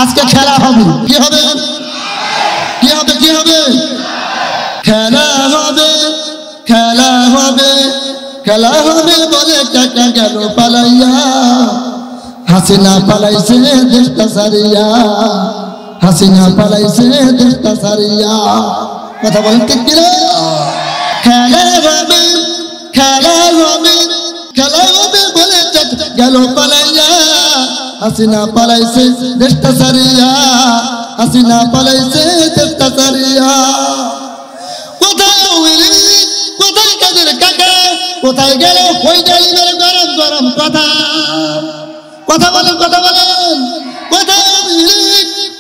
আজকে খেলা হবে। কি হবে? কি হবে? কি হবে? খেলা হবে, খেলা হবে, খেলা হবে বলে টাকা গেল পালাইয়া, হাসিনা পালাইছে দেশটা সারিয়া, হাসিনা পালাইছে দেশটা সারিয়া। কথা বলেন ঠিক কিনা? খেলা হবে, খেলা হবে, খেলা হবে বলে টাকা গেল পালাইয়া, হাসিনা পালাইছে দেশটা সারিয়া, হাসিনা পালাইছে দেশটা সারিয়া। কোথায় কোথায় কাদের কাকা, কোথায় গেল ওই ডালিমের গরম গরম কথা? কথা বলেন, কথা বলেন। কোথায়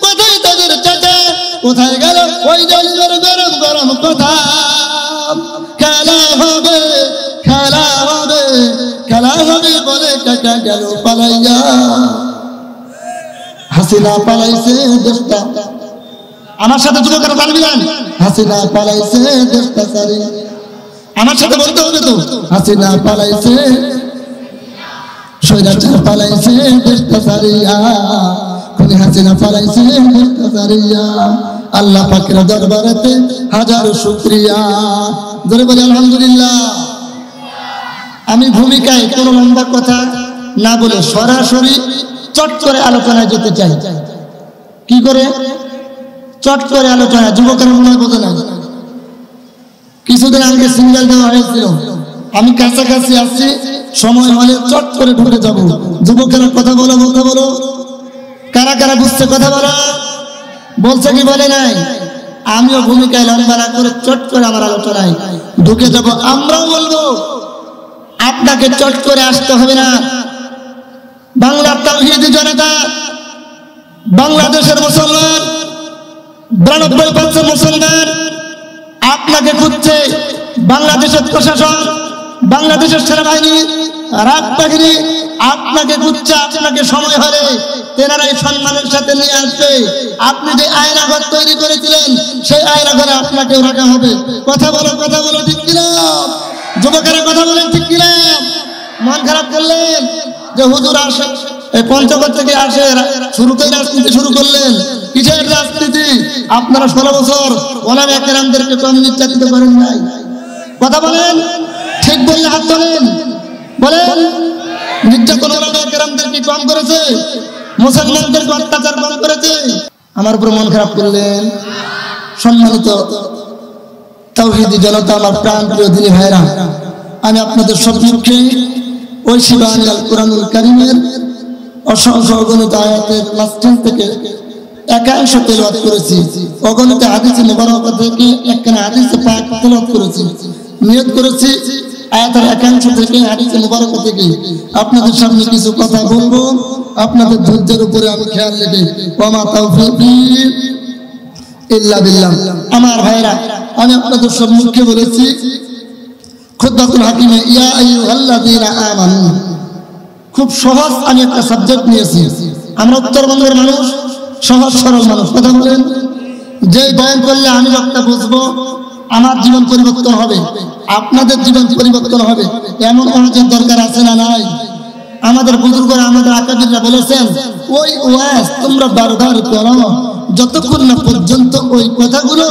কোথায় তাদের চাচা, কোথায় গেল ওই ডালিমের গরম গরম কথা? খেলা হবে, খেলা হবে, খেলা হবে বলে কাকা গেল পালাইয়া, হাসিনা পালাইছে দেশটা। আমার সাথে যুবকেরা পারবেন? হাসিনা পালাইছে দেশটা সারিয়া। আমার সাথে বলতে হবে তো, হাসিনা পালাইছে, স্বৈরাচার পালাইছে দেশটা সারিয়া, খুনি হাসিনা পালাইছে দেশটা সারিয়া। আল্লাহ পাকের দরবারেতে হাজারো শুকরিয়া। ধরে বলি আলহামদুলিল্লাহ। আমি ভূমিকায় কোনো লম্বা কথা না বলে সরাসরি চট করে আলোচনায় যেতে চাই। কি করে? চট করে আলোচনা। যুবকের মনে বোঝে না। কিছুদিন আগে সিঙ্গেল দেওয়া হয়েছিল, আমি কাছাকাছি আসছি, সময় হলে চট করে ঢুকে যাব। যুবকেরা কথা বলো, কথা বলো। কারা কারা বুঝছে কথা বলো? বলছে কি বলে নাই? আমিও ভূমিকায় লম্বা না করে চট করে আমার আলোচনায় ঢুকে যাব। আমরাও বলবো আপনাকে চট করে আসতে হবে না। বাংলার তাওহীদি জনতা, বাংলাদেশের মুসলমান, 92% মুসলমান আপনাকে খুঁজছে। বাংলাদেশের প্রশাসন, বাংলাদেশের সেনাবাহিনী, রাত বাহিনী আপনাকে খুঁজছে। আপনাকে সময় হলে তেনারাই সম্মানের সাথে নিয়ে আসবে। আপনি যে আয়নাঘর তৈরি করেছিলেন সেই আয়নাঘরে আপনাকেও রাখা হবে। কথা বলো, কথা বলো, ঠিক কিনা? যুবকেরা কথা বলেন, ঠিক কিনা? মন খারাপ করলেন যে হুজুর আসে, এই পঞ্চগড় থেকে আসে, শুরুতেই রাজনীতি শুরু করলেন। কিসের রাজনীতি? আপনারা 16 বছর ওলামায়ে কেরামদেরকে কম নির্যাতিত করেন নাই। কথা বলেন, ঠিক বললে হাত তোলেন। বলেন, নির্যাতন ওলামায়ে কেরামদেরকে কম করেছে, মুসলমানদেরকে অত্যাচার কম করেছে। আমার উপর মন খারাপ করলেন। সম্মানিত তাওহীদি জনতা, আমার প্রাণ প্রিয় দিনী ভাইরা, আমি আপনাদের সম্মুখে ওই শিবানী আল কোরআনুল কারীমের অসংখ্য অগণিত আয়াতের ক্লাস 10 থেকে একাংশ তেলাওয়াত করেছি। অগণিত হাদিস মুবারক থেকে একখানা হাদিস পাক তেলাওয়াত করেছি। নিয়ত করেছি আয়াতের একাংশ থেকে, হাদিস মুবারক থেকে আপনাদের সামনে কিছু কথা বলবো। আপনাদের ধৈর্যের উপরে আমি খেয়াল রেখে, ওয়া তাওফীকি ইল্লা বিল্লাহ। আমার ভাইরা, আমি আপনাদের সম্মুখে বলেছি খুতবাতুল হাকিমে, ইয়া আইয়ুহাল্লাযীনা আমানু। খুব সহজ আমি একটা সাবজেক্ট নিয়েছি। আমরা উত্তরবঙ্গের মানুষ, সহজ সরল মানুষ। কথা বলেন, যে বয়ান করলে আমি বক্তা বুঝবো, আমার জীবন পরিবর্তন হবে, আপনাদের জীবন পরিবর্তন হবে, এমন ওয়াজের দরকার আছে না নাই? আমাদের বুজুর্গরা, আমাদের আকাবিররা বলেছেন, ওই ওয়াজ তোমরা বারবার করো যতক্ষণ না পর্যন্ত ওই কথাগুলো,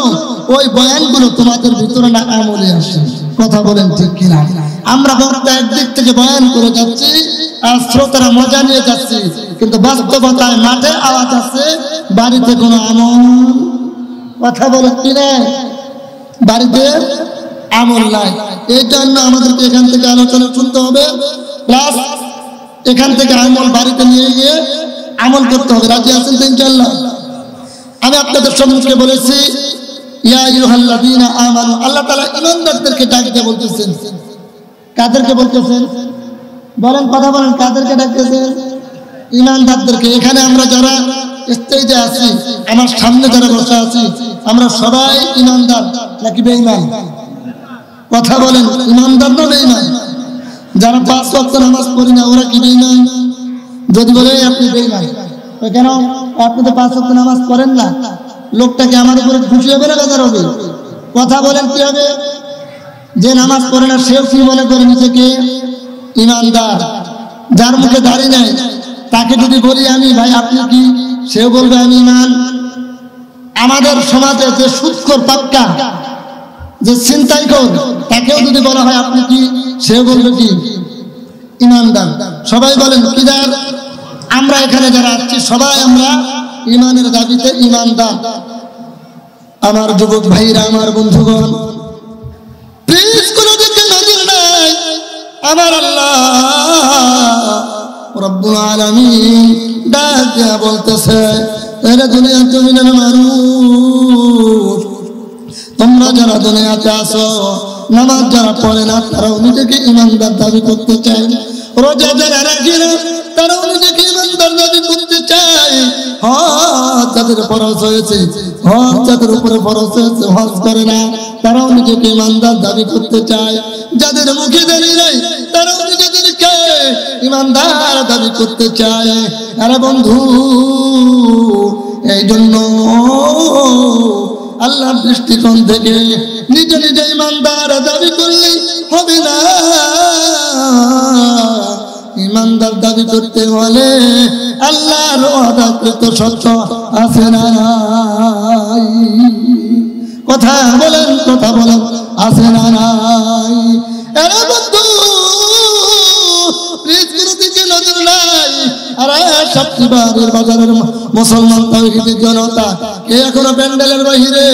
ওই বয়ানগুলো তোমাদের ভিতরে না আমলে আসে। কথা বলেন, ঠিক কিনা? আমরা বক্তা একদিক থেকে বয়ান করে যাচ্ছি আর শ্রোতারা মজা নিয়ে যাচ্ছি, কিন্তু বাস্তবতায় মাঠে আওয়াজ আছে, বাড়িতে কোনো আমল। কথা বলেন কিনা? বাড়িতে আমল নাই। এই জন্য আমাদেরকে এখান থেকে আলোচনা শুনতে হবে, প্লাস এখান থেকে আমল বাড়িতে নিয়ে গিয়ে আমল করতে হবে। রাজি আছেন তো ইনশাআল্লাহ? আমি আপনাদের সম্মুখে বলেছি, ইয়া আইয়ুহাল্লাযীনা আমানু। আল্লাহ তাআলা ঈমানদারদেরকে ডাক দিয়ে বলতেছেন। কাদেরকে বলতেছেন? বলেন, কথা বলেন, কাদেরকে ডাকতেছেন? ঈমানদারদেরকে। এখানে আমরা যারা স্টেজে আছি, আমার সামনে যারা বসে আছি, আমরা সবাই ঈমানদার নাকি বেঈমান? কথা বলেন, ঈমানদার না বেঈমান? যারা 5 ওয়াক্ত নামাজ পড়ি না ওরা কি বেঈমান? যদি বলে আপনি বেঈমান, কেন? আপনি তো 5 ওয়াক্ত নামাজ পড়েন না, লোকটাকে আমার উপরে খুশি হবে না বেজার হবে? কথা বলেন, কি হবে? যে নামাজ পড়ে না সেও কি মনে করে নিজেকে ঈমানদার। যার মুখে দাড়ি নাই তাকে যদি বলি আমি, ভাই আপনি কি সেও বলবে আমি ঈমান। আমাদের সমাজে যে সুদখোর পাক্কা, যে ছিনতাইখোর, তাকেও যদি বলা হয় আপনি কি, সেও বলবে কি ঈমানদার। সবাই বলেন কি দার? আমরা এখানে যারা আছি সবাই আমরা ঈমানের দাবিতে ঈমানদার। আমার যুবক ভাইরা, আমার বন্ধুগণ, প্লিজ কোন দিকে নজর নাই। আমার আল্লাহ রব্বুল আলামিন ডাক দিয়া বলতেছে, এরা দুনিয়ার জমিনের মানুষ, তোমরা যারা দুনিয়াতে আসো, নামাজ যারা পড়ে না তারাও নিজেকে ঈমানদার দাবি করতে চায়, রোজা যারা রাখে না তারাও নিজেকে ঈমানদার দাবি করতে চায়, হজ যাদের ফরজ হয়েছে, হজ যাদের উপরে ফরজ হয়েছে হজ করে না তারাও নিজেকে ঈমানদার দাবি করতে চায়, যাদের মুখে দাঁড়িয়ে নাই তারাও নিজেদেরকে ঈমানদার দাবি করতে চায়। আরে বন্ধু, এই জন্য আল্লাহর দৃষ্টিকোণ থেকে নিজে নিজে ঈমানদার দাবি করলে হবে না। ঈমানদার দাবি করতে হলে আল্লাহর ওয়াদাকৃত সত্য আছে না? কথা বলেন, কথা বলেন, আছে না নাই? এরা বন্ধু রিজকের দিকে নজর নাই। আরে সবজিবাড়ির বাজারের মুসলমান তাওহীদের জনতা, কে এখনো প্যান্ডেলের বাহিরে?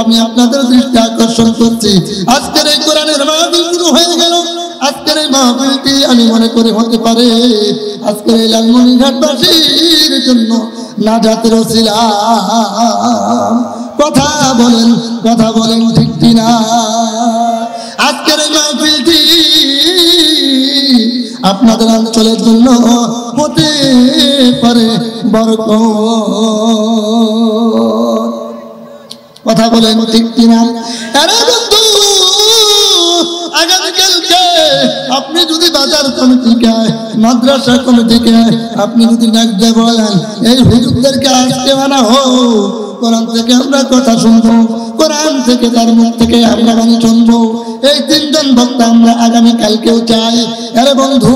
আমি আপনাদের দৃষ্টি আকর্ষণ করছি, আজকের এই কোরআনের মাহফিল শুরু হয়ে গেল। আজকের এই মাহফিলটি আমি মনে করি হতে পারে আজকের এই লালমনিরহাটবাসীর জন্য নাজাতের ওসিলা। কথা বলেন, কথা বলেন, ঠিক কিনা? আজকের এই মাহফিলটি আপনাদের অঞ্চলের জন্য হতে পারে বরকত। কথা বলেন, ঠিক কিনা? আরে বন্ধু, আগামীকালকে আপনি যদি বাজার কমিটিকে, মাদ্রাসা কমিটিকে আপনি যদি ডাকতে বলেন, এই হুজুরদেরকে আজকে আনা হোক, কোরআন থেকে আমরা কথা শুনবো, কোরআন থেকে তার মুখ থেকে আমরা বাণী শুনবো। এই তিনজন বক্তা আমরা আগামীকালকেও চাই। আরে বন্ধু,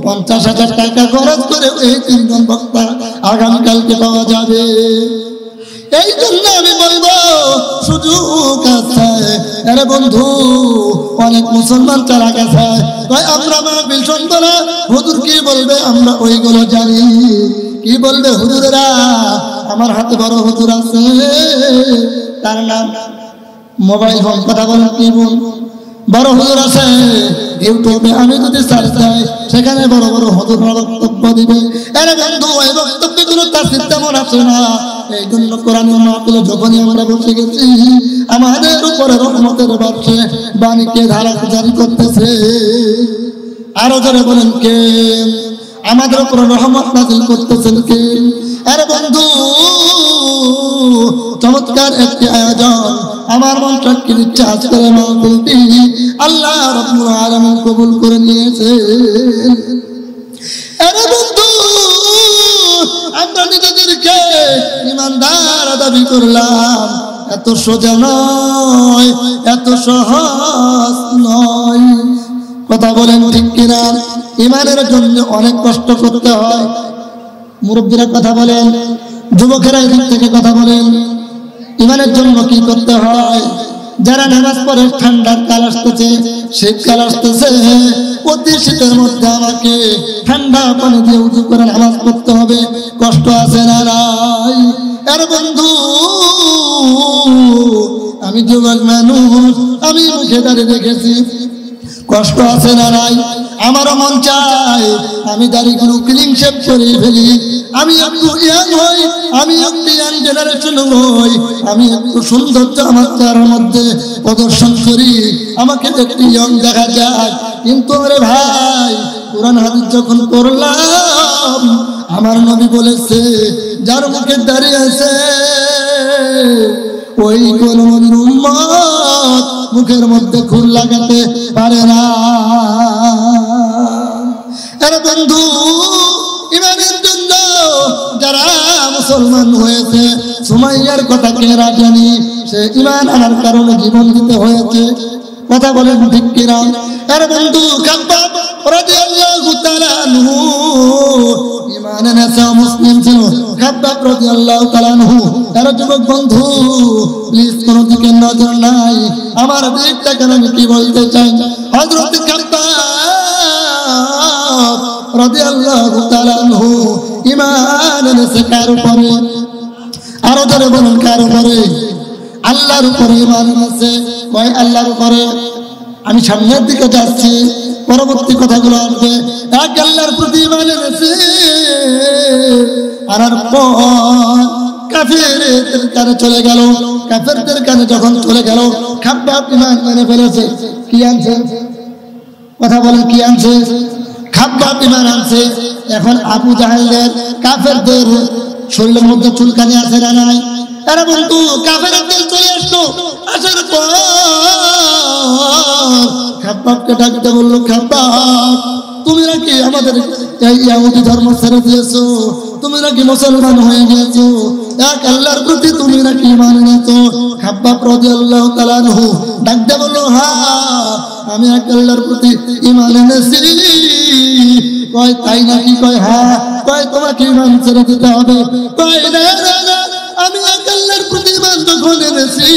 50,000 টাকা খরচ করে এই তিনজন বক্তা আগামীকালকে পাওয়া যাবে। এই জন্য আমি বলবো সুযোগ আছে। আরে বন্ধু, অনেক মুসলমান চালা গেছে, আমরা মাহফিল শুনবো না, হুজুর কি বলবে আমরা ওইগুলো জানি। কি বলবে হুজুরেরা? আমার হাতে বড় হুজুর আছে, তার নাম মোবাইল ফোন। কথা বলেন, কি বল? বড় হুজুর আছে ইউটিউবে, আমি যদি সার্চ দেই সেখানে বড় বড় হুজুররা বক্তব্য দিবে। আরে বন্ধু, এই বক্তব্যগুলো তাফসীর তেমন আসে না। এই জন্য কোরআনের মাহফিলে যখনই আমরা বসে গেছি, আমাদের উপরে রহমতের বর্ষে বাণীকে ধারা জারি করতেছে। আরো জোরে বলেন, কে? আমাদের উপরে রহমত নাযিল করতেছেন কে? আরে বন্ধু, চমৎকার একটি আয়োজন। আমার মনটা কি ইচ্ছা আজকের মাহফিলটি আল্লাহ রাব্বুল আলামিন কবুল করে নিয়েছে। আরে বন্ধু, আমরা নিজেদেরকে ঈমানদার দাবি করলাম, এত সোজা নয়, এত সহজ নয়। কথা বলেন, ঠিক কিনা? ঈমানের জন্য অনেক কষ্ট করতে হয়। মুরব্বীরা কথা বলেন, যুবকেরা এদিক থেকে কথা বলেন, ঈমানের জন্য কি করতে হয়? যারা নামাজ পড়ে, ঠান্ডার কাল আসতেছে, শীতকাল আসতেছে, অতি শীতের মধ্যে আমাকে ঠান্ডা পানি দিয়ে উযু করে নামাজ পড়তে হবে। কষ্ট আছে না নাই? আর বন্ধু, আমি যুবক মানুষ, আমি মুখে দাঁড়িয়ে দেখেছি, কষ্ট আছে না নাই? আমারও মন চায় আমি দাড়িগুলো ক্লিন শেভ করে ফেলি, আমি একটু ইয়াং হই, আমি একটু ইয়াং জেনারেশন হই, আমি একটু সৌন্দর্য আমার চেহারার মধ্যে প্রদর্শন করি, আমাকে একটু ইয়ং দেখা যায়। কিন্তু আরে ভাই, কোরআন হাদিস যখন পড়লাম, আমার নবী বলেছে যার মুখে দাঁড়িয়ে আছে ওই কোন উম্মত মুখের মধ্যে খুর লাগাতে পারে না। আরে বন্ধু, ঈমানের জন্য যারা মুসলমান হয়েছে, সুমাইয়ার কথা কে জানি, সে ঈমান আনার কারণে জীবন দিতে হয়েছে। কথা বলেন, ঠিক কিনা? আরে বন্ধু, খাব্বাব রাদিয়াল্লাহু তাআলা আনহু ঈমান এনেছে মুসলিম ছিল খাব্বাব রাদিয়াল্লাহু তাআলা আনহু। তার যুবক বন্ধু প্লিজ কোন দিকে নজর নাই, আমার দিকটা কেন আমি কি বলতে চাই। হযরত খাব্বাব রাদিয়াল্লাহু তাআলা আনহু ঈমান এনেছে কার উপরে? আরো ধরে বলুন কার উপরে? আল্লাহর উপরে ঈমান এনেছে। কয় আল্লাহর উপরে? আমি সামনের দিকে যাচ্ছি, পরবর্তী কথাগুলো আসবে। এক আল্লাহর প্রতি ঈমান এনেছে, আর পর কাফেরদের কানে চলে গেল। কাফেরদের কানে যখন চলে গেল, খাব্বাব ঈমান এনে ফেলেছে। কি আনছে? কথা বলেন, কি আনছে? খাব্বাব ঈমান আনছে। এখন আবু জাহেলদের কাফেরদের শরীরের মধ্যে চুলকানি আছে না নাই? আরে বন্ধু, কাফেরদের চলে আসলো, আসার পর খাব্বাবকে ডাকতে বললো, খাব্বাব তুমি নাকি আমাদের এই ইহুদি ধর্ম ছেড়ে দিয়েছো? তুমি নাকি মুসলমান হয়ে গেছো? এক আল্লাহর প্রতি তুমি নাকি ঈমান এনেছো? খাব্বাব রাদিয়াল্লাহু তাআলা আনহু ডাকতে বললো, হ্যাঁ আমি এক আল্লাহর প্রতি ঈমান এনেছি। কয় তাই নাকি? কয় হ্যাঁ। কয় তোমাকে ঈমান ছেড়ে দিতে হবে? কয় না না না, আমি এক আল্লাহর প্রতি ঈমান যখন এনেছি,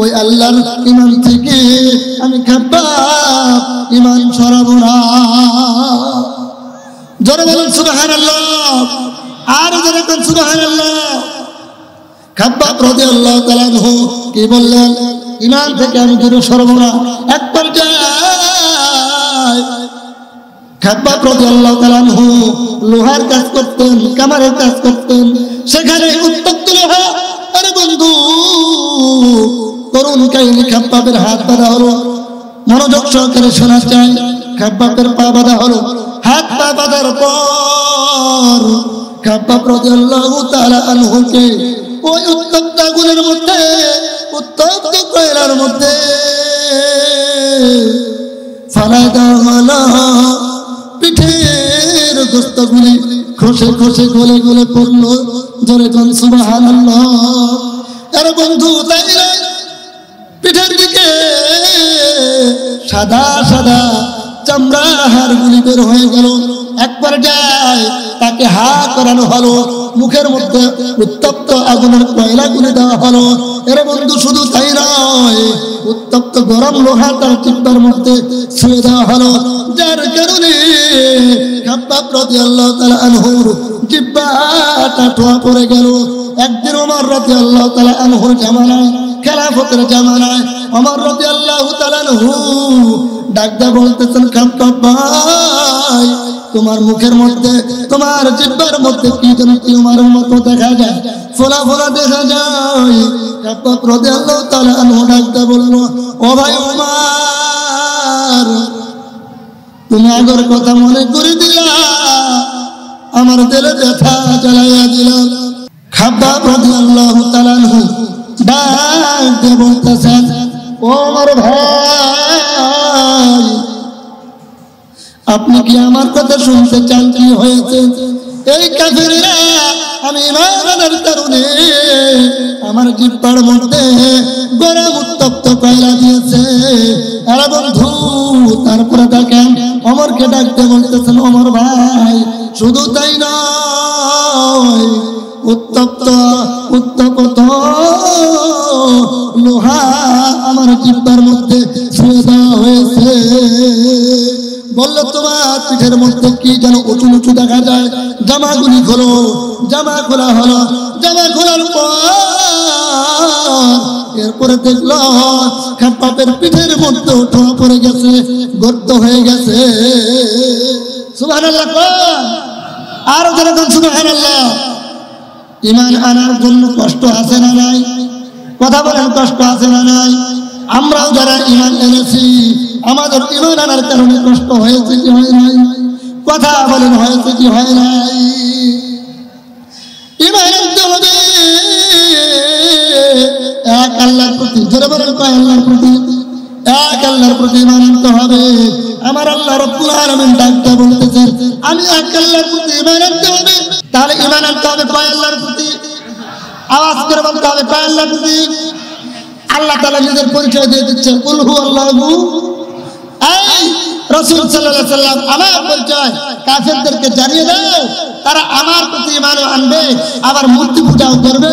ওই আল্লাহর ঈমান থেকে আমি খাব্বাব ঈমান ছড়াবো না। জোরে বলুন সুবহানাল্লাহ, আর জোরে বলুন সুবহানাল্লাহ। খাব্বাব রাদিয়াল্লাহু তাআলা আনহু কি বললেন? ঈমান থেকে আমি দূরে সরব না। এক পর্যায়ে খাব্বাব রাদিয়াল্লাহু তাআলা আনহু লোহার কাজ করতেন, কামারের কাজ করতেন, সেখানে উত্তপ্ত লোহা। আরে বন্ধু, করুন কাহিনী, খাব্বাবের হাত বাঁধা হলো। মনোযোগ সহকারে শোনা চাই। খাব্বাবের পা বাঁধা হলো। হাত পা বাঁধার পর খাব্বাব রাদিয়াল্লাহু তাআলা আনহুকে ওই উত্তপ্ত আগুনের মধ্যে, উত্তপ্ত কয়লার মধ্যে ফালা দেওয়া হলো। পিঠের গোস্তগুলি খসে খসে গলে গলে পড়লো। জোরে কোন সুবহানাল্লাহ। আরে বন্ধু, তাই না? পিঠের দিকে সাদা সাদা চামড়া হাড়গুলি বের হয়ে গেল। একবার যায় তাকে হা করানো হলো, মুখের মধ্যে উত্তপ্ত আগুনের কয়লা গুলি দেওয়া হলো। এরে বন্ধু, শুধু তাই নয়, উত্তপ্ত গরম লোহা তার জিহ্বার মধ্যে ছুঁয়ে দেওয়া হলো, যার কারণে খাব্বাব রাদিয়াল্লাহু তাআলা আনহুর জিহ্বাটা ঠোয়া পড়ে গেল। একদিন ওমর রাদিয়াল্লাহু তাআলা আনহুর জামানায়, খেলাফতের জামানায়, ওমর রাদিয়াল্লাহু তাআলা আনহু ডাকদা বলতেছেন, খাব্বাব ভাই, তোমার মুখের মধ্যে, তোমার জিহ্বার মধ্যে কি যেন টিউমারের মতো দেখা যায়, ফোলা ফোলা দেখা যায়। খাব্বাব রাদিয়াল্লাহু তাআলা আনহু ডাকদা বলল, ও ভাই ওমর, তুমি আগের কথা মনে করে দিলা, আমার দিলে ব্যথা জ্বালাইয়া দিলাম। খাব্বাব রাদিয়াল্লাহু তাআলা আনহু ডাকতে বলতেছেন, ও আমার ভাই, আপনি কি আমার কথা শুনতে চান? কি হয়েছে? এই কাফেররা আমি ঈমান আনার কারণে আমার জিহ্বার মধ্যে গরম উত্তপ্ত কয়লা দিয়েছে। আরে বন্ধু, তারপরে দেখেন ওমরকে ডাকতে বলতেছেন, ওমর ভাই, শুধু তাই নয়, উত্তপ্ত উত্তপ্ত লোহা আমার জিহ্বার মধ্যে ছুঁয়ে দেওয়া হয়েছে। বললো, তোমার পিঠের মধ্যে কি যেন উঁচু উঁচু দেখা যায়। জামাগুলি খোলো। জামা খোলা হলো। জামা খোলার পর এরপরে দেখলো খাব্বাবের পিঠের মধ্যে ঠোঁয়া পড়ে গেছে, গর্ত হয়ে গেছে। সুবহানাল্লাহ। আর যেরকম সুবহানাল্লাহ। ঈমান আনার জন্য কষ্ট আছে না নাই? কথা বলেন, কষ্ট আছে না নাই? আমরাও যারা ঈমান এনেছি, আমাদের ঈমান আনার কারণে কষ্ট হয়েছে কি হয় নাই? কথা বলেন, হয়েছে কি হয় নাই? ঈমান আনতে হবে এক আল্লাহর প্রতি। জোরে বলেন, কয় আল্লাহর প্রতি? এক আল্লাহর প্রতি ঈমান আনতে হবে। আমার আল্লাহ রাব্বুল আলামিন ডাকতে বলতেছেন, আমি এক আল্লাহর প্রতি ঈমান আনতে হবে। তাহলে ঈমান আনতে হবে কয় আল্লাহর প্রতি? আওয়াজ করে বলতে হবে, কয় আল্লাহর প্রতি? আল্লাহ তাআলা নিজের পরিচয় দিয়ে দিচ্ছেন, কুল হু আল্লাহু। এই রাসূল সাল্লাল্লাহু আলাইহি ওয়াসাল্লাম আমার পরিচয় কাফেরদেরকে জানিয়ে দাও, তারা আমার প্রতি ঈমান আনবে, আবার মূর্তি পূজাও করবে।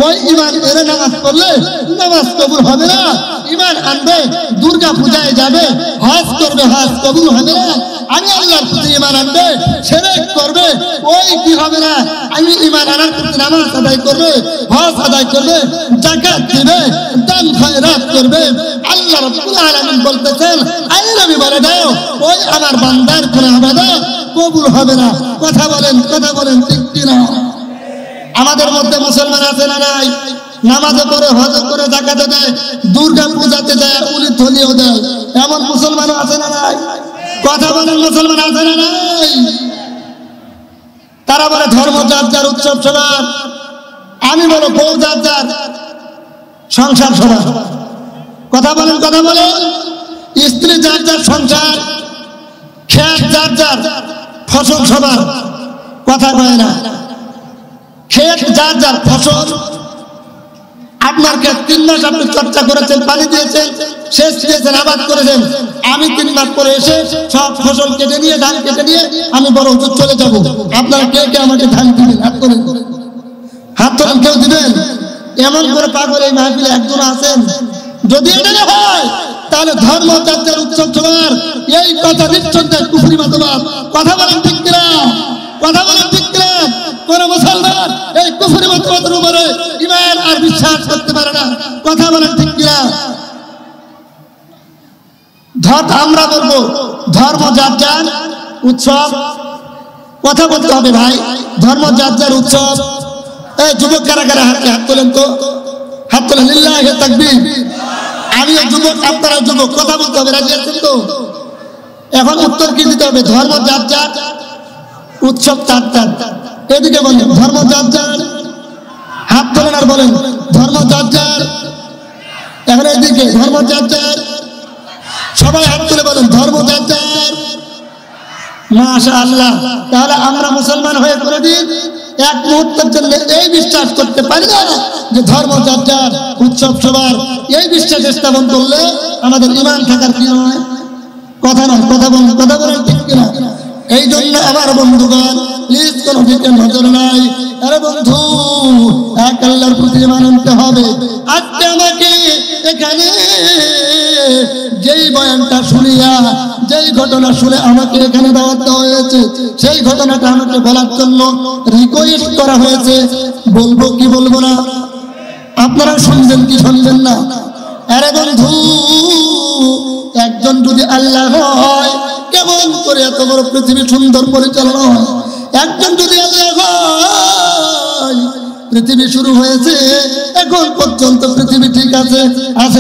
ওই ঈমান এনে নামাজ পড়লে নামাজ কবুল হবে না। ঈমান আনবে, দুর্গা পূজায় যাবে, হজ করবে, হজ কবুল হবে না। আমি আল্লাহর প্রতি ঈমান আনবে, শিরক করবে, ওই কি হবে না। আমি ঈমান আনার প্রতি নামাজ আদায় করবে, হজ আদায় করবে, যাকাত দিবে, দান খয়রাত করবে। আল্লাহ রাব্বুল আলামিন বলতেছেন, আই নবী বলে দাও, ওই আমার বান্দার কোন ইবাদত কবুল হবে না। কথা বলেন ঠিক কি না? আমাদের মধ্যে মুসলমান আছে না নাই? নামাজে পড়ে, হজ করে, যাকাত দেয়, দুর্গা পূজাতে যায়, উলি থলিও দেয়, এমন মুসলমানও আছে না নাই? কথা বলেন, মুসলমান আছে না নাই? তারা বলে ধর্ম যার যার, উৎসব সবার। আমি বলো বউ যার যার, সংসার সবার। কথা বলেন, স্ত্রী যার যার, সংসার, খেত যার যার, ফসল সবার। কথা কয় না। খেত যার যার, ফসল। আপনার ক্ষেত 3 মাস আপনি চর্চা করেছেন, পানি দিয়েছেন, সেচ দিয়েছেন, আবাদ করেছেন। আমি 3 মাস পরে এসে সব ফসল কেটে নিয়ে, ধান কেটে নিয়ে আমি বড় হুজুর চলে যাব। আপনারা কে কে আমাকে ধান দিবেন? হাত তোলেন, কেউ দিবেন? এমন করে পাগল এই মাহফিলে একজন আছেন? যদি এটা না হয় তাহলে ধর্ম যার যার, উৎসব সবার, এই কথা নিঃসন্দেহে কুফরি মতবাদ। কথা বলেন ঠিক কিনা? কোন মুসলমান এই কুফরি মতবাদের উপরে ঈমান আর বিশ্বাস করতে পারে না। কথা বলেন ঠিক কিনা? আমরা বলবো ধর্ম যার যার, উৎসব। কথা বলতে হবে ভাই, ধর্ম যার যার, উৎসব। এই যুবক কারা কারা হাত তোলেন তো, হাত তোলেন। লিল্লাহি তাকবীর। আমিও যুবক, আপনারা যুবক, কথা বলতে হবে। রাজি আছেন তো? এখন উত্তর কি দিতে হবে? ধর্ম যার যার, উৎসব তার তার। এদিকে বলেন ধর্ম যার যার, হাত তোলেন আর বলেন ধর্ম যার যার। এখন এদিকে ধর্ম যার যার, সবাই হাত তুলে বলেন ধর্ম যার যার। মাশাআল্লাহ। তাহলে আমরা মুসলমান হয়ে কোনদিন এক মুহূর্তের জন্য এই বিশ্বাস করতে পারি না যে ধর্ম যার যার, উৎসব সবার। এই বিশ্বাস স্থাপন করলে আমাদের ঈমান থাকার কি নয়? কথা নয়। কথা বলেন ঠিক কিনা? এই জন্য আমার বন্ধুগণ, প্লিজ কোনো দিকে নজর নাই। আরে বন্ধু, এক আল্লাহর প্রতি ঈমান আনতে হবে। আজকে আমাকে এখানে যেই বয়ানটা শুনিয়া, যেই ঘটনা শুনে আমাকে এখানে দাওয়াত দেওয়া হয়েছে, সেই ঘটনাটা আমাকে বলার জন্য রিকোয়েস্ট করা হয়েছে। বলবো কি বলবো না? আপনারা শুনবেন কি শুনবেন না? আরে বন্ধু, একজন যদি আল্লাহ হয়, কেমন করে এত বড় পৃথিবী সুন্দর পরিচালনা হয়? একজন যদি আল্লাহ হয়, পৃথিবী শুরু হয়েছে, এখন পর্যন্ত পৃথিবী ঠিক আছে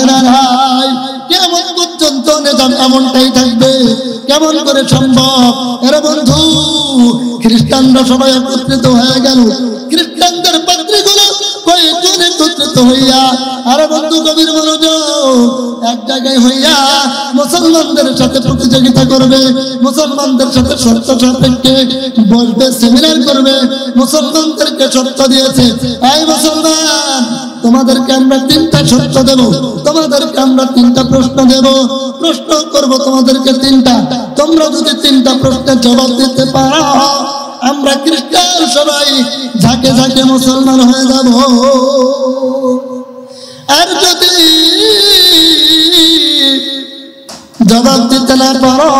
না ভাই? কেমন পর্যন্ত নিজাম এমনটাই থাকবে? কেমন করে সম্ভব? এরা বন্ধু, খ্রিস্টানরা সবাই একত্রিত হয়ে গেল। খ্রিস্টানদের পাদ্রীগুলো কয়েকজন একত্রিত হইয়া, আরে বন্ধু গভীর মনোযোগ, এক জায়গায় হইয়া মুসলমানদের সাথে প্রতিযোগিতা করবে, মুসলমানদের সাথে শর্ত সাপেক্ষে বসবে, সেমিনার করবে। মুসলমানদেরকে শর্ত দিয়েছে, এই মুসলমান, তোমাদেরকে আমরা 3টা শর্ত দেব, তোমাদেরকে আমরা 3টা প্রশ্ন দেব, প্রশ্ন করব তোমাদেরকে 3টা। তোমরা যদি 3টা প্রশ্নের জবাব দিতে পারো, আমরা খ্রিস্টান সবাই ঝাঁকে ঝাঁকে মুসলমান হয়ে যাব। আর যদি জবাব দিতে না পারো,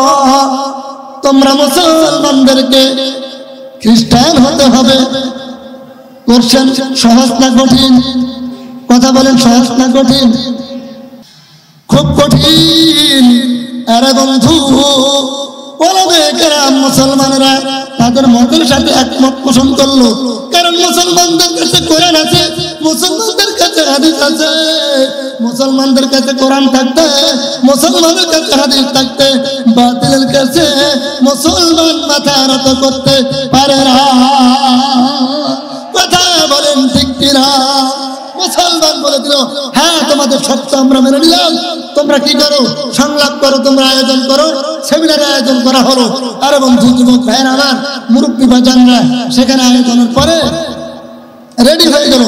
তোমরা মুসলমানদেরকে খ্রিস্টান হতে হবে। কোশ্চেন সহজ না কঠিন? কথা বলেন, সহজ না কঠিন? খুব কঠিন। আরে বন্ধু, মুসলমানরা তাদের মতের সাথে একমত পোষণ করলো, কারণ মুসলমানদের কাছে কোরআন আছে, মুসলমানদের কাছে হাদিস আছে। মুসলমানদের কাছে কোরআন থাকতে, মুসলমানের কাছে হাদিস থাকতে, বাতিলের কাছে মুসলমান মাথা নত করতে পারে না। কথা বলেন ঠিক কিনা? মুসলমান বলে দিল, হ্যাঁ তোমাদের সত্য আমরা মেনে নিলাম। তোমরা কি করো? সংলাপ করো, তোমরা আয়োজন করো, সেমিনার আয়োজন করা হলো। আরে বন্ধু, যুবক ভাইয়ের আমার, মুরব্বী বাজানরা সেখানে আয়োজনের পরে রেডি হয়ে গেল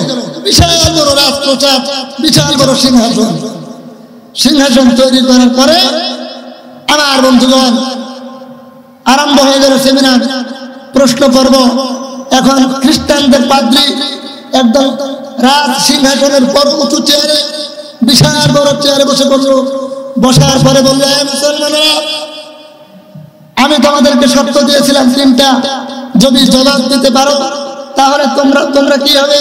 বিশাল বড় রাজপ্রসাদ, বিশাল বড় সিংহাসন। সিংহাসন তৈরি করার পরে আমার বন্ধুগণ আরম্ভ হয়ে গেল সেমিনার, প্রশ্ন পর্ব। এখন খ্রিস্টানদের পাদ্রী একদম রাজ সিংহাসনের পর উঁচু চেয়ারে, বিশাল বড় চেয়ারে বসে পড়লো। বসার পরে বললো, মুসলমানেরা, আমি তোমাদেরকে শর্ত দিয়েছিলাম 3টা, যদি জবাব দিতে পারো তাহলে তোমরা কি হবে,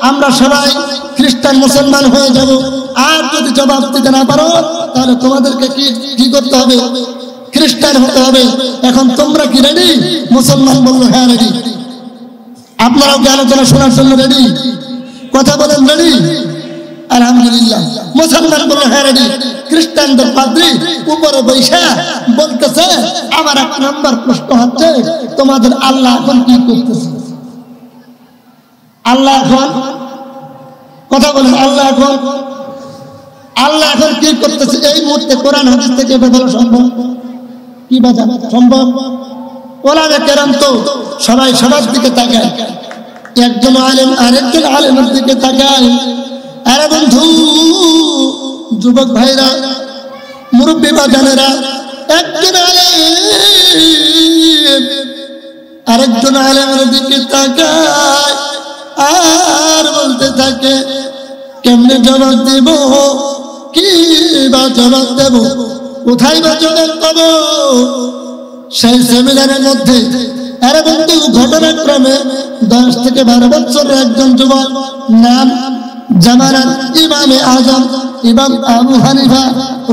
আমরা সবাই খ্রিস্টান মুসলমান হয়ে যাব। আর যদি জবাব দিতে না পারো তাহলে তোমাদেরকে কি করতে হবে, খ্রিস্টান হতে হবে। এখন তোমরা কি রেডি? মুসলমান বললো, হ্যাঁ রেডি। আপনারাও কি আলোচনা শোনার জন্য রেডি? কথা বলেন, রেডি? আলহামদুলিল্লাহ। মুসলমান বললো, হ্যাঁ রেডি। খ্রিস্টানদের পাদ্রী উপরে বৈশা বলতেছে, আমার 1 নম্বর প্রশ্ন হচ্ছে, তোমাদের আল্লাহ এখন কি করতেছে? আল্লাহ এখন, কথা বলেন, আল্লাহ এখন কি করতেছে? এই মুহূর্তে কোরআন হাদিস থেকে এটা বলা সম্ভব? কি বাজা সম্ভব? ওলামা কেরাম তো সবাই সবার দিকে তাকায়, একজন আলেম আরেকজন আলেমের দিকে তাকায়। আরে বন্ধু, যুবক ভাইরা, মুরব্বী বাজানেরা, একজন আলেম আরেকজন আলেমের দিকে তাকায় আর বলতে থাকে, কেমনে জবাব দেব, কি বা জবাব দেব, কোথায় বা জবাব পাবো? সেই সেমিনারের মধ্যে আরে বন্ধু, ঘটনাক্রমে 10 থেকে 12 বছরের একজন যুবক, নাম জামানার ইমামে আজম ইমাম আবু হানিফা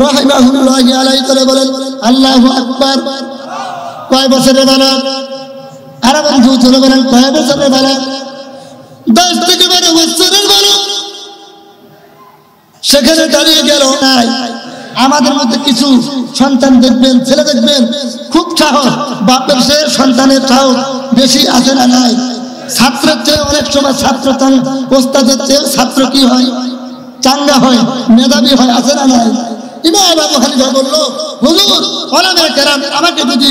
রাহিমাহুল্লাহি আলাইহি করে বলেন, আল্লাহু আকবার। কয় বছরের বালক? আরে বন্ধু চলে বলেন, কয় বছরের বালক? 10 থেকে 12 বছরের বালক। সেখানে দাঁড়িয়ে গেল। নাই, আমাদের মধ্যে কিছু সন্তান দেখবেন, ছেলে দেখবেন, খুব সাহস, বাপের সে সন্তানের সাহস বেশি আছে না নাই? ছাত্রের চেয়ে অনেক সময় ছাত্র ওস্তাদের চেয়ে ছাত্র কি হয়, চাঙ্গা হয়, মেধাবী হয়, আছে না নাই? ইমাম আবু হানিফা বলল, হুজুর, ওলামায়ে কেরাম, আমাকে যদি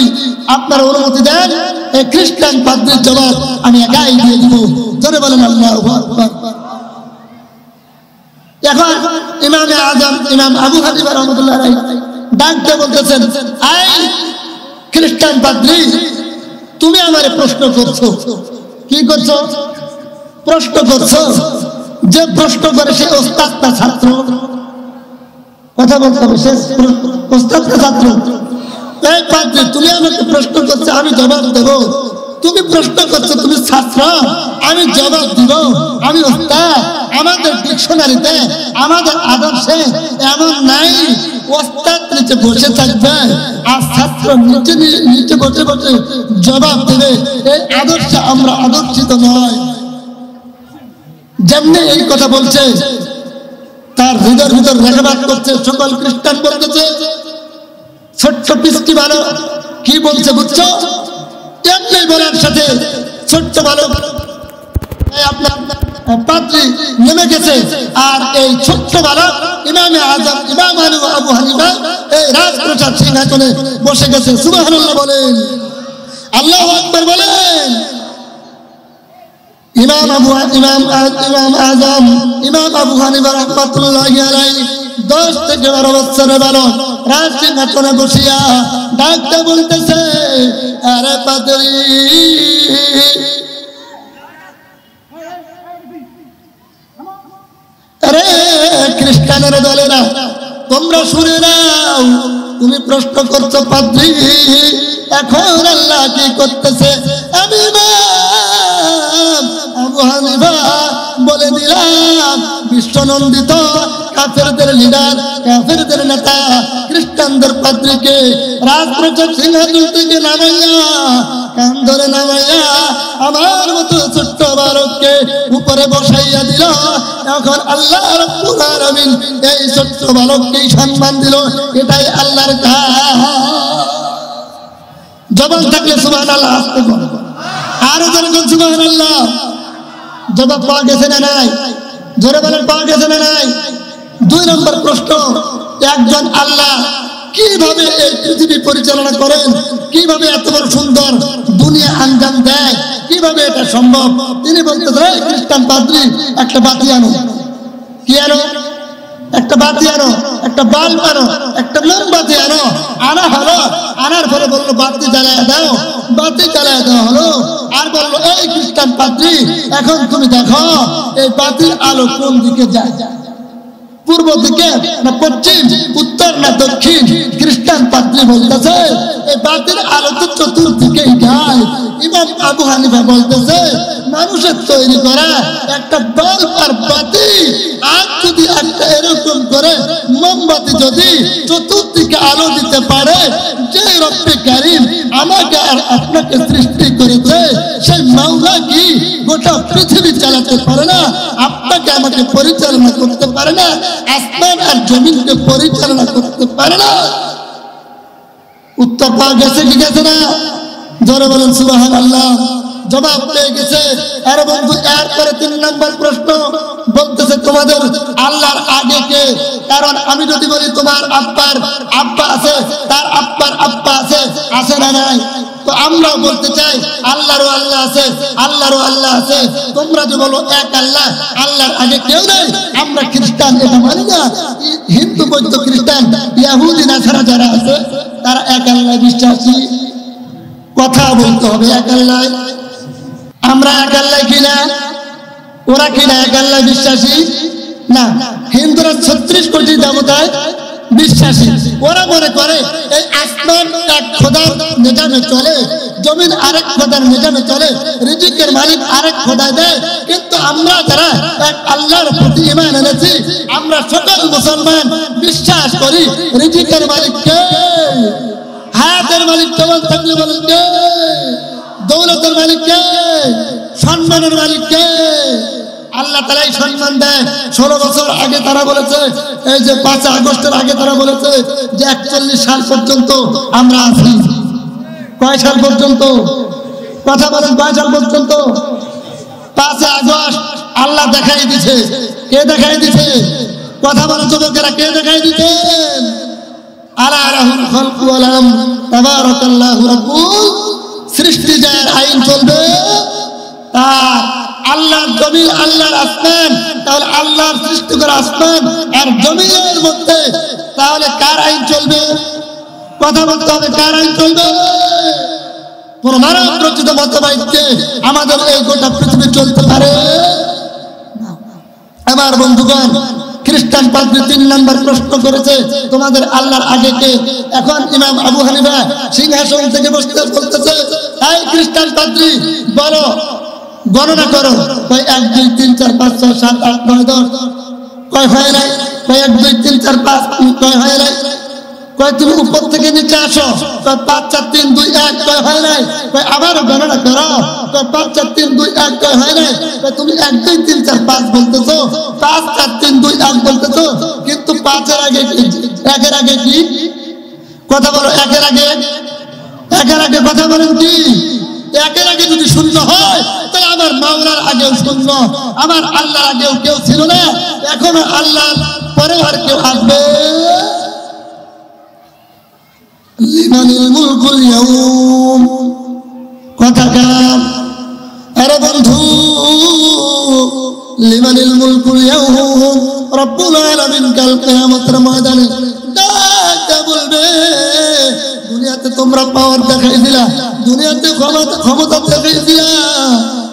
আপনারা অনুমতি দেন, এই খ্রিস্টান পাদ্রীর জবাব আমি একাই দিয়ে দিব। জোরে বলেন আল্লাহু আকবার। এখন ইমামে আজম ইমাম আবু হানিফা রাহমাতুল্লাহ আলাইহি ডাকতে বলতেছেন, আই খ্রিস্টান পাদ্রী, তুমি আমারে প্রশ্ন করছো। কি করছো? প্রশ্ন করছো। যে প্রশ্ন করে সে ওস্তাদ না ছাত্র? কথা বলতে হবে, সে ওস্তাদ না ছাত্র? এই পাদ্রী, তুমি আমাকে প্রশ্ন করছো, আমি জবাব দেব। তুমি প্রশ্ন করছো, তুমি ছাত্র, আমি জবাব দিব, আমি ওস্তাদ। আমাদের ডিকশনারিতে, আমাদের আদর্শে এমন নাই ওস্তাদ নিচে বসে থাকবে আর ছাত্র নিচে বসে বসে জবাব দেবে। এই আদর্শে আমরা আদর্শিত নয়। যেমনি এই কথা বলছে, তার হৃদয়ের ভিতর রেখাপাত করছে। সকল খ্রিস্টান বলতেছে, ছোট্ট পিসকি ভালো কি বলছে বুঝছো? এমনি বলার সাথে ছোট্ট ভালো আপনার পাদ্রী নেমে গেছে। আর এই ছোট্ট বালক ইমামে আজম ইমাম আবু হানিফা এই রাজপ্রাসাদ সিংহাসনে বসে গেছে। সুবহানাল্লাহ বলেন, আল্লাহু আকবার বলেন। ইমাম আজম ইমাম আবু হানিফা রাহমাতুল্লাহি আলাইহি 10 থেকে 12 বছরের বালক রাজ সিংহাসনে বসিয়া ডাকতে বলতেছে, আরে পাদ্রী, আরে খ্রিস্টানের দলেরা, তোমরা শুনে নাও। তুমি প্রশ্ন করছো পাদ্রী, এখন আল্লাহ কি করতেছে? আমি আবু হানিফা বলে দিলাম, বিশ্বনন্দিত কাফেরদের লিডার, কাফেরদের নেতা খ্রিস্টানদের পাদ্রীকে রাজপ্রাসাদ সিংহাসন থেকে নামাইয়া, কান ধরে নামাইয়া আমার মতো ছোট্ট বালককে উপরে বসাইয়া দিল। এখন আল্লাহ রাব্বুল আলামিন এই ছোট্ট বালককেই সম্মান দিল। এটাই আল্লাহর কাজ। জবান থাকলে সুবহানাল্লাহ আসতে বলো, আরো যেরকম সুবহানাল্লাহ। জবাব পাওয়া গেছে না নাই? জোরে বলেন, পাওয়া গেছে না নাই? 2 নম্বর প্রশ্ন, একজন আল্লাহ কিভাবে এই পৃথিবী পরিচালনা করেন, কিভাবে এত বড় সুন্দর দুনিয়া আঞ্জাম দেয়, কিভাবে এটা সম্ভব? তিনি বলতেছেন, খ্রিস্টান পাদ্রী, একটা বাতি আনো। কি আনো? একটা বাতি আনো, একটা বাল্ব আনো, একটা মোমবাতি আনো। আনা হলো, আনার পরে বললো বাতি জ্বালায় দাও, বাতি জ্বালায় দেওয়া হলো। আর বললো এই খ্রিস্টান পাদ্রী, এখন তুমি দেখো এই বাতির আলো কোন দিকে যায়, পূর্ব দিকে না পশ্চিম, উত্তর না দক্ষিণ? খ্রিস্টান পাদ্রী বলতেছে এই বাতির আলো তো চতুর্দিকেই যায়। ইমাম আবু হানিফা বলতেছে মানুষের তৈরি করা একটা বাল্ব আর বাতি আর যদি একটা এরকম করে মোমবাতি যদি চতুর্দিকে আলো দিতে পারে, যে রব্বে কারীম আমাকে আর আপনাকে সৃষ্টি করেছে সেই মাওলা কি গোটা পৃথিবী চালাতে পারে না? আপনাকে আমাকে পরিচালনা করতে পারে না? আসমান আর জমিনকে পরিচালনা করতে পারে না? উত্তর পাওয়া গেছে কি গেছে না? জোরে বলেন সুবহানাল্লাহ। জবাব পেয়ে গেছে। আর বন্ধু এরপরে 3 নম্বর প্রশ্ন বলতেছে তোমাদের আল্লাহর আগে কে? কারণ আমি যদি বলি তোমার আব্বার আব্বা আছে, তার আব্বার আব্বা আছে, আছে না নাই? তো আমরাও বলতে চাই আল্লাহরও আল্লাহ আছে, আল্লাহরও আল্লাহ আছে। তোমরা যে বলো এক আল্লাহ, আল্লাহর আগে কেউ নেই। আমরা খ্রিস্টান এটা মানি না। হিন্দু বৌদ্ধ খ্রিস্টান ইহুদি নাসারা যারা আছে তারা এক আল্লাহ বিশ্বাসী। কথা বলতে হবে এক আল্লাহ। আমরা এক আল্লাহ কিনা? ওরা কিনা এক আল্লাহ বিশ্বাসী না? হিন্দুরা 36 কোটি দেবতায় বিশ্বাসী। ওরা মনে করে এই আসমান এক খোদার নিজামে চলে, জমিন আরেক খোদার নিজামে চলে, রিজিকের মালিক আরেক খোদায় দেয়। কিন্তু আমরা যারা এক আল্লাহর প্রতি ঈমান এনেছি, আমরা সকল মুসলমান বিশ্বাস করি রিজিকের মালিক কে? হায়াতের মালিক কেমন থাকলে বলেন কে? দৌলতের মালিক কে? সম্মানের মালিক কে? আল্লাহ তাআলাই সম্মান দেয়। 16 বছর আগে তারা বলেছে, এই যে 5 আগস্টের আগে তারা বলেছে যে 41 সাল পর্যন্ত আমরা আছি। কয় সাল পর্যন্ত? কথা বলেন, কয় সাল পর্যন্ত? 5 আগস্ট আল্লাহ দেখাই দিছে। কে দেখাই দিছে? কথা বলেন যুবকেরা, কে দেখাই দিতেন? আলা রাহুল খালকু ওয়াল আমর তাবারাকাল্লাহু রাব্বুল। সৃষ্টি যার আইন চলবে তার। আল্লাহর জমিন, আল্লাহর আসমান, তাহলে আল্লাহর সৃষ্টি করা আসমান আর জমিনের মধ্যে তাহলে কার আইন চলবে? কথা বলতে হবে, কার আইন চলবে? কোন মানব রচিত মতবাদকে আমাদের এই গোটা পৃথিবী চলতে পারে? আমার বন্ধুগণ, খ্রিস্টান পাদ্রী 3 নম্বর প্রশ্ন করেছে তোমাদের আল্লাহর আগে কে? এখন ইমাম আবু হানিফা সিংহাসন থেকে বসতে বলতেছে এই খ্রিস্টান পাদ্রী বলো, গণনা করো। কয় 1 2 3 4 5 6 7 8 9 10। কয় হয় নাই? কয় 1 2 3 4 5। কয় হয় নাই? কয় তুমি উপর থেকে নিচে আসো। কয় 5 4 3 2 1। কয় হয় নাই? কয় আবারও গণনা করো। কয় 5 4 3 2 1। কয় হয় নাই? কয় তুমি 1 2 3 4 5 বলতেছো, 5 4 3 2 1 বলতেছো, কিন্তু 5 এর আগে কি? 1 এর আগে কি? কথা বলো, 1 এর আগে, 1 এর আগে কথা বলেন কি? 1 এর আগে যদি শূন্য হয় তাহলে আমার মাওলার আগেও শূন্য, আমার আল্লাহর আগেও কেউ ছিল না, এখনো আল্লাহর পরে আর কেউ আসবে? লিমানিল মুলকুল ইয়াউম। কথা কার? আরে বন্ধু, লিমানিল মুলকুল ইয়াউম। রব্বুল আলামিন কাল কিয়ামতের ময়দানে ডাকতে বলবে, দুনিয়াতে তোমরা পাওয়ার দেখাইছিলা, দুনিয়াতে ক্ষমতা দেখাইছিলা,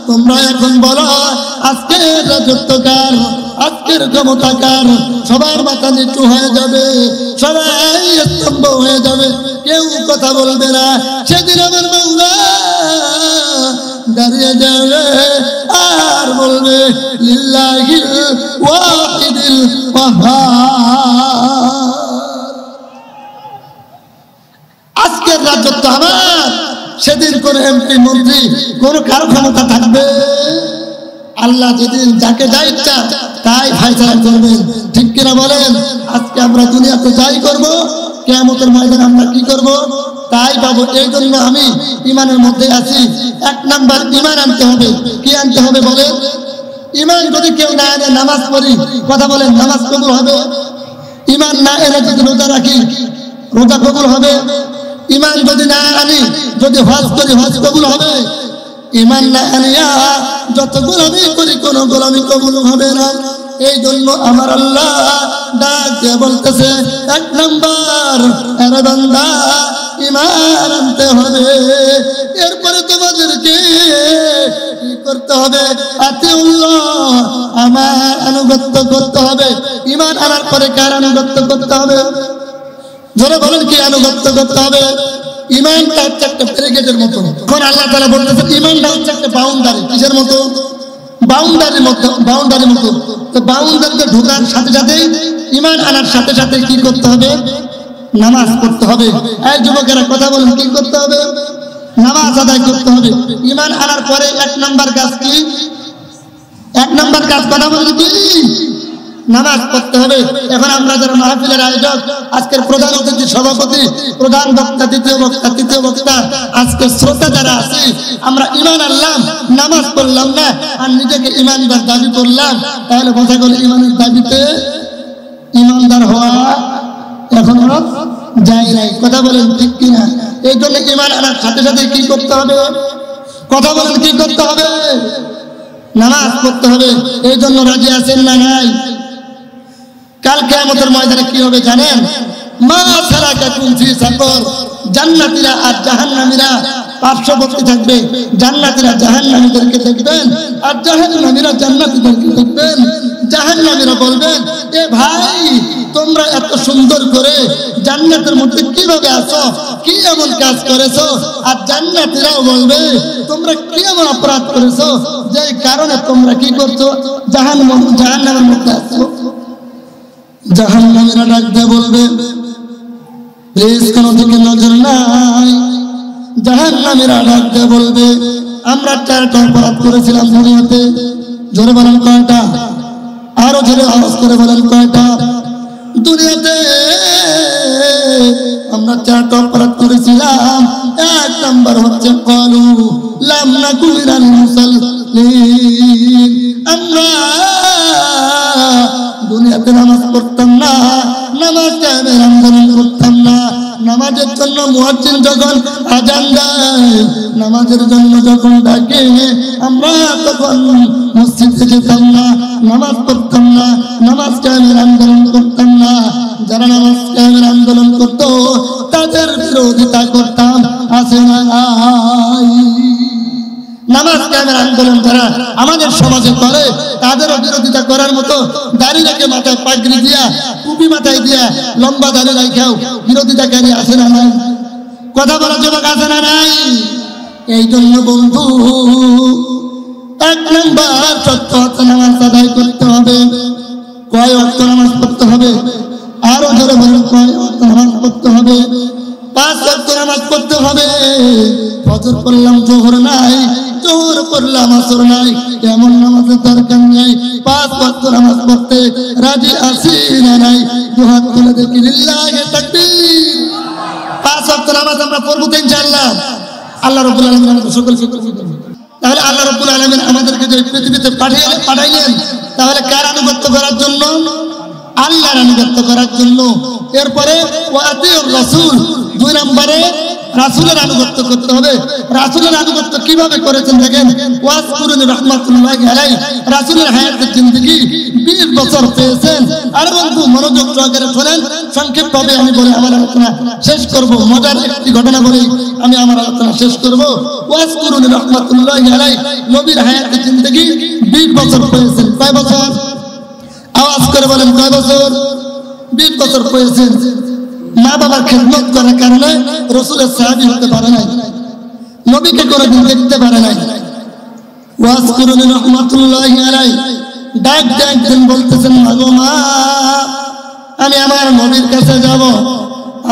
তোমরা এখন বলো আজকের রাজত্ব কার, আজকের ক্ষমতা কার? সবার মাথা নিচু হয়ে যাবে, সবাই স্তম্ভ হয়ে যাবে, কেউ কথা বলবে না। সেদিন আমার মাওলা দাঁড়িয়ে যাবে আর বলবে লিল্লাহিল ওয়াহিদিল কাহ্হার। আজকের রাজত্ব আমার, সেদিন কোন এমপি মন্ত্রী কোন কারো ক্ষমতা থাকবে? আল্লাহ যেদিন যাকে যা ইচ্ছা তাই ফায়সালা করবেন, ঠিক কিনা বলেন? আজকে আমরা দুনিয়াতে যাই করব, কিয়ামতের ময়দানে আমরা কি করব তাই পাবো। এই জন্য আমি ঈমানের মধ্যে আছি। 1 নাম্বার ঈমান আনতে হবে। কি আনতে হবে বলেন? ঈমান যদি কেউ না আনে, নামাজ পড়ি, কথা বলেন, নামাজ কবুল হবে? ঈমান না এনে যদি রোজা রাখি, রোজা কবুল হবে? ঈমান যদি না আনি, যদি হজ করি, হজ কবুল হবে? ঈমান না আনিয়া যত গোলামি করি, কোনো গোলামি কবুল হবে না। এই জন্য আমার আল্লাহ ডাক দিয়ে বলতেছে, 1 নাম্বার আরে বান্দা ঈমান আনতে হবে। এরপরে তোমাদেরকে কি করতে হবে? আতিউল্লাহ, আমার আনুগত্য করতে হবে। ঈমান আনার পরে কার আনুগত্য করতে হবে? জোরে বলেন, কি আনুগত্য করতে হবে? ঈমানটা হচ্ছে একটা ব্যারিকেডের মতো। এখন আল্লাহ তাআলা বলতেছেন ঈমানটা হচ্ছে একটা বাউন্ডারি। কিসের মতো? বাউন্ডারির মতো। বাউন্ডারির মতো। তো বাউন্ডারিতে ঢোকার সাথে সাথে ঈমান আনার সাথে সাথে কি করতে হবে? নামাজ পড়তে হবে। এই যুবকেরা কথা বলেন, কি করতে হবে? নামাজ আদায় করতে হবে। ঈমান আনার পরে 1 নাম্বার কাজ কি? 1 নাম্বার কাজ কথা বলেন কি? নামাজ পড়তে হবে। এখন আমরা যারা মাহফিলের আয়োজক, আজকের প্রধান অতিথি, সভাপতি, প্রধান বক্তা, তৃতীয় বক্তা, আজকের শ্রোতা যারা আছে, আমরা ঈমান আনলাম, নামাজ পড়লাম না, আর নিজেকে ঈমানদার দাবি করলাম, তাহলে বোঝা গেল ঈমানের দাবিতে ঈমানদার হওয়া এখনো যায় নাই। কথা বলেন ঠিক কিনা? এই জন্য ঈমান আনার সাথে সাথে কি করতে হবে? কথা বলেন, কি করতে হবে? নামাজ পড়তে হবে। এই জন্য রাজি আছেন না নাই? কাল কিয়ামতের ময়দানে কি হবে জানেন? মা সালাকাকুম ফি সাকর, জান্নাতীরা আর জাহান্নামীরা পার্শ্ববর্তী থাকবে। জান্নাতীরা জাহান্নামীদেরকে দেখবেন, আর জাহান্নামীরা জান্নাতীদেরকে দেখবেন। জাহান্নামীরা বলবেন, এ ভাই, তোমরা এত সুন্দর করে জান্নাতের মধ্যে কিভাবে আছো? কি এমন কাজ করেছো? আর জান্নাতীরাও বলবে, তোমরা কি এমন অপরাধ করেছো যে কারণে তোমরা কি করছো? জাহান্নামের মধ্যে আছো। জাহান্নামীরা ডাক দিয়ে বলবে, প্লিজ কোনো দিকে নজর নাই। জাহান্নামীরা ডাক দিয়ে বলবে, আমরা 4টা অপরাধ করেছিলাম দুনিয়াতে। জোরে বলেন কয়টা? আরো জোরে আওয়াজ করে বলেন কয়টা? দুনিয়াতে আমরা 4টা অপরাধ করেছিলাম। 1 নাম্বার হচ্ছে ক্বালু লাম নাকু মিনাল মুসাল্লিন, আমরা দুনিয়াতে নামাজ পড়তাম না, নামাজ কায়েমের আন্দোলন করতাম না। নামাজের জন্য মুয়াজ্জিন যখন আযান দেয়, নামাজের জন্য যখন ডাকে, আমরা তখন মসজিদে যেতাম না, নামাজ পড়তাম না, নামাজ কায়েমের আন্দোলন করতাম না। যারা নামাজ কায়েমের আন্দোলন করত তাদের বিরোধিতা করতাম, আছে না নাই? নামাজ কায়েমের আন্দোলন যারা আমাদের সমাজে করে, তাদেরও বিরোধিতা করার মতো দাড়ি রেখে মাথায় পাগড়ি দিয়া, টুপি মাথায় দিয়া, লম্বা দাড়ি রাখাও বিরোধিতাকারী আছে না নাই? কথা বলার যুবক আছে না নাই? এই জন্য বন্ধু, 1 নাম্বার সত্য হচ্ছে নামাজ আদায় করতে হবে। কয় ওয়াক্ত নামাজ পড়তে হবে? আরো ধরে বলেন, কয় ওয়াক্ত নামাজ পড়তে হবে? 5 ওয়াক্ত নামাজ পড়তে হবে। ফজর পড়লাম, জোহর নাই, জোহর পড়লাম, আসর নাই, এমন নামাজের দরকার নেই। 5 ওয়াক্ত নামাজ পড়তে রাজি আছি না নাই? দুহাত তুলে দেখি, লিল্লাহি তাকবীর। 5 ওয়াক্ত নামাজ আমরা পড়বো তো ইনশাআল্লাহ। আল্লাহ রাব্বুল আলামিন আমাদের সকল শুকর করুন। তাহলে আল্লাহ রাব্বুল আলামিন আমাদেরকে যে পৃথিবীতে পাঠাইলেন, তাহলে কার আনুগত্য করার জন্য? আল্লাহর আনুগত্য করার জন্য। এরপরে ওয়া আতিউর রাসূল, 2 নম্বরে রাসূলের আনুগত্য করতে হবে। রাসূলের আনুগত্য কিভাবে করেছেন দেখেন। ওয়াসকুরুনি রাহমাতুল্লাহি আলাইহি, রাসূলের হায়াতের জিন্দেগি 20 বছর পেয়েছেন। আর বন্ধু মনোযোগ সহকারে শুনেন, সংক্ষেপভাবে আমি বলে আমার আলোচনা শেষ করব। মজার একটি ঘটনা বলে আমি আমার আলোচনা শেষ করব। ওয়াসকুরুনি রাহমাতুল্লাহি আলাইহি, নবীর হায়াতের জিন্দেগি 20 বছর পেয়েছেন। কয় বছর? আওয়াজ করে বলেন, কয় বছর? 20 বছর পেয়েছেন। মা বাবার খেদমত করার কারণে রাসূলের সাহাবী হতে পারে নাই, নবীকে কোনোদিন দেখতে পারে নাই। ওয়াসকুরুনি রাহমাতুল্লাহি আলাইহি, ডাক একদিন বলতেছেন, মাগো মা, আমি আমার নবীর কাছে যাব,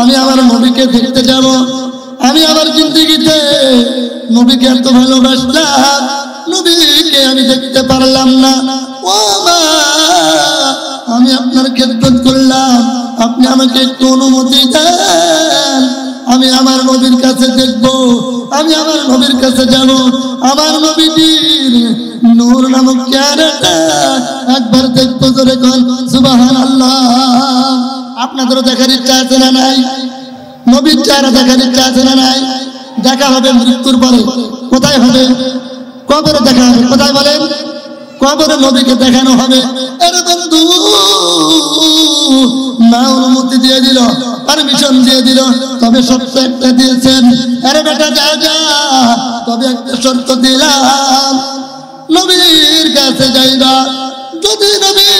আমি আমার নবীকে দেখতে যাব। আমি আমার জিন্দেগিতে নবীকে এত ভালোবাসলাম, নবীকে আমি দেখতে পারলাম না। ও মা, আমি আপনার খেদমত করলাম, আপনি আমাকে একটু অনুমতি দেন, আমি আমার নবীর কাছে দেখব, আমি আমার নবীর কাছে যাব। আমার নবীজির নূর নামক চেহারাটা একবার দেখবো। জোরে কোন সুবহানাল্লাহ। আপনাদেরও দেখার ইচ্ছা আছে না নাই? নবীর চেহারা দেখার ইচ্ছা আছে না নাই? দেখা হবে মৃত্যুর পরে। কোথায় হবে? কবরে দেখা হবে। কোথায় বলেন? কবরে নবীকে দেখানো হবে। আরে বন্ধু মা অনুমতি দিয়ে দিল, পারমিশন দিয়ে দিল, তবে শর্ত একটা দিয়েছেন, আরে বেটা যা যা, তবে একটা শর্ত দিলাম, নবীর কাছে যাইবা, যদি নবী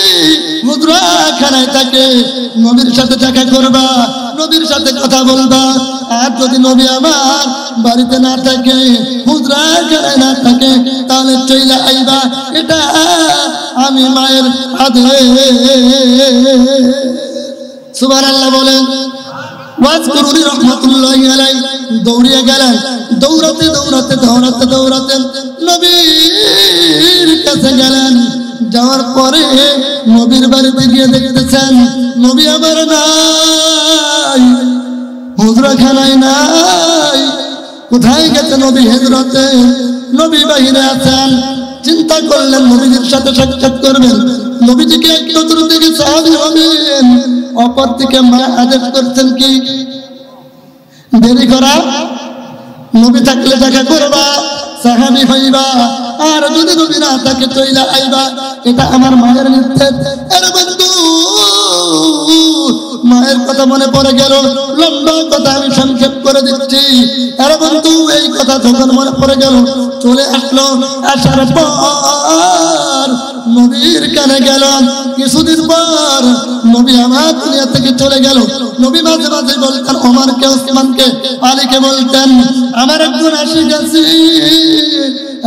মুদ্রাখানায় থাকে নবীর সাথে দেখা করবা, নবীর সাথে কথা বলবা, আর যদি নবী আমার বাড়িতে না থাকে, মুদ্রাখানায় না থাকে, তাহলে চইলা আইবা, এটা আমি মায়ের আদেশ। সুবহানাল্লাহ বলেন। ওয়াজকুরুনি রাহমাতুল্লাহি আলাইহি দৌড়িয়ে গেলেন, দৌড়াতে দৌড়াতে দৌড়াতে দৌড়াতে নবীর কাছে গেলেন। যাওয়ার পরে নবীর বাড়িতে গিয়ে দেখতেছেন নবী আমার নাই, হুজরাখানায় নাই। কোথায় গেছে নবী? হিজরতে। নবী বাহিরে আছেন। চিন্তা করলেন নবীজির সাথে সাক্ষাৎ করবেন, নবীজিকে একটু দূর থেকে সাহাবী হবেন। অপর দিকে মা আদেশ করছেন কি? দেরি করা, নবী থাকলে দেখা করবা, সাহাবী হইবা, আর যদি নবী না থাকে চইলা আইবা, এটা আমার মায়ের নির্দেশ। আরে বন্ধু মায়ের কথা মনে পড়ে গেল, লম্বা কথা আমি সংক্ষেপ করে দিচ্ছি। আরে বন্ধু এই কথা যখন মনে পড়ে গেল, চলে আসলো। আসার পর নবীর কানে গেল। কিছুদিন পর নবী আমার দুনিয়া থেকে চলে গেল। নবী মাঝে মাঝে বলতেন ওমরকে, ওসমানকে, আলীকে বলতেন আমার একজন আশিক আছে।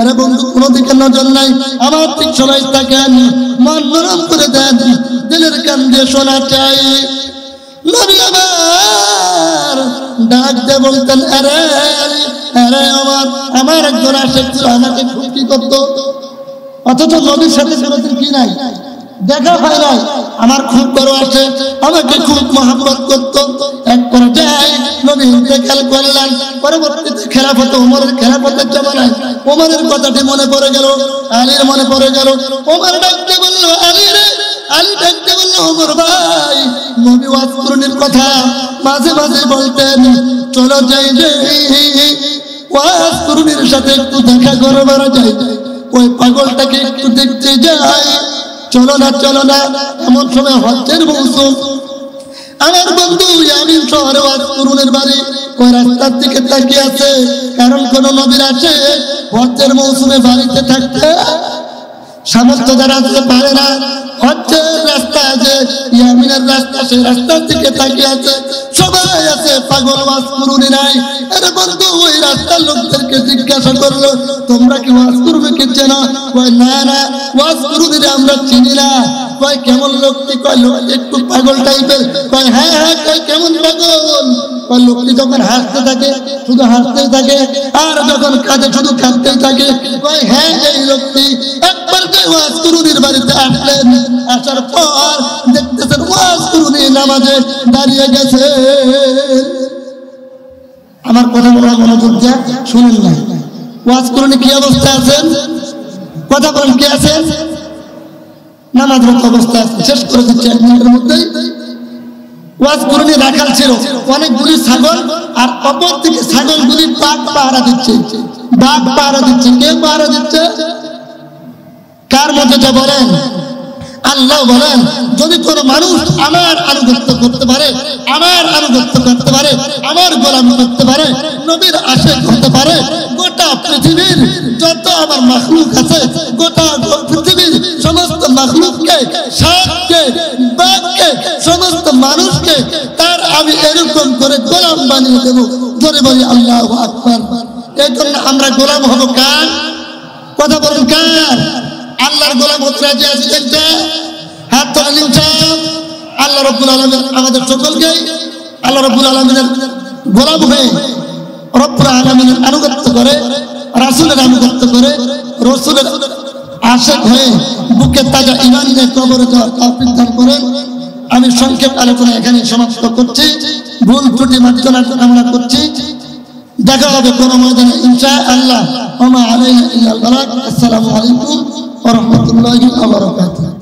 আরে বন্ধু কোনো দিকে নজর নাই, আমার ঠিক সবাই থাকেন, মন নরম করে দেন, দিলের কান দিয়ে শোনা চাই। নবী আমার ডাক দিয়ে বলতেন আরে আরে আমার একজন আশিক ছিল, আমাকে খুব কি করতো, অথচ নবীর সাথে কোনোদিন কি নাই, দেখা হয় নাই, আমার খুব বড় আছে, আমাকে খুব মহব্বত করতো। এক পর্যায়ে নবী ইন্তেকাল করলেন। পরবর্তীতে খেলাফত ওমরের খেলাফতের জামানায় ওমরের কথাটি মনে পড়ে গেল, আলীর মনে পড়ে গেল। ওমর ডাকতে বলল আলী রে, আলী ডাকতে বলল ওমর ভাই, নবী ওয়াজকুরনির কথা মাঝে মাঝে বলতেন, চলো যাই রে ওয়াজকুরনির সাথে একটু দেখা করবার যাই, ওই পাগলটাকে একটু দেখতে যাই, চলো না চলো না। এমন সময় হজ্জের মৌসুম। আমার বন্ধু ইয়ামিন শহরে ওয়াজকুরনির বাড়ি, ওই রাস্তার দিকে তাকিয়ে আছে, কারণ কোন নবীর আসে হজ্জের মৌসুমে বাড়িতে থাকতে সামর্থ্য যারা আসতে পারে না। হজ্জের রাস্তা আছে, ইয়ামিনের রাস্তা, সেই রাস্তার দিকে তাকিয়ে আছে, সবাই আছে, পাগল ওয়াজকুরনি নাই। আরে বন্ধু ওই রাস্তার লোকদেরকে জিজ্ঞাসা করলো তোমরা কি ওয়াজকুরনিকে চেনো? কয় না না, ওয়াজকুরনিরে আমরা চিনি না। কয় কেমন লোকটি? কয় লোকটি একটু পাগল টাইপের। কয় হ্যাঁ হ্যাঁ। কয় কেমন পাগল? কয় লোকটি যখন হাসতে থাকে শুধু হাসতেই থাকে, আর যখন কাঁদে শুধু কাঁদতেই থাকে। কয় হ্যাঁ এই লোকটি। একবার যে ওয়াজকুরনির বাড়িতে আসলেন, আসার পর দেখতেছেন ওয়াজকুরনি নামাজে দাঁড়িয়ে গেছে। আমার কথা বলা মনোযোগ দিয়ে শুনেন না, ওয়াজকুরনি কি অবস্থায় আছেন? কথা বলেন কি আছেন? নামাজরত অবস্থায় আছে। শেষ করে দিচ্ছি এক মিনিটের মধ্যেই। ওয়াজকুরনি রাখাল ছিল, অনেকগুলি ছাগল, আর অপর দিকে ছাগলগুলি বাঘ পাহারা দিচ্ছে। বাঘ পাহারা দিচ্ছে। কে পাহারা দিচ্ছে? কার মধ্যে বলেন? আল্লাহ বলেন যদি কোন মানুষ আমার আনুগত্য করতে পারে, আমার আনুগত্য করতে পারে, আমার গোলামি করতে পারে, নবীর আশিক হতে পারে, গোটা পৃথিবীর যত আমার মাখলুক আছে, গোটা পৃথিবীর সমস্ত মাখলুককে, সাপকে, বাঘকে, সমস্ত মানুষকে তার আমি এরকম করে গোলাম বানিয়ে দেব। ধরে বলি আল্লাহু আকবার। এই জন্য আমরা গোলাম হব কার? কথা বলেন কার? আল্লাহর গোলাম হতে রাজি আছেন? হাত তোলেন ইনশাআল্লাহ। আল্লাহ রাব্বুল আলামিন আমাদের সকলকে আল্লাহ রাব্বুল আলামিনের গোলাম হয়ে রব্বুল আলামিনের আনুগত্য করে, রাসূলের আনুগত্য করে, রাসূলের আশিক হয়ে বুকে তাজা ঈমান নিয়ে কবরে যাওয়ার তৌফিক দান করেন। আমি সংক্ষেপ আলোচনা এখানে সমাপ্ত করছি। ভুল ত্রুটি মার্জনা কামনা করছি। দেখা হবে কোন ময়দানে ইনশাআল্লাহ। ওয়া মা আলাইনা ইল্লাল বালাগ। আসসালামু আলাইকুম ওয়া রাহমাতুল্লাহি ওয়া বারাকাতুহু।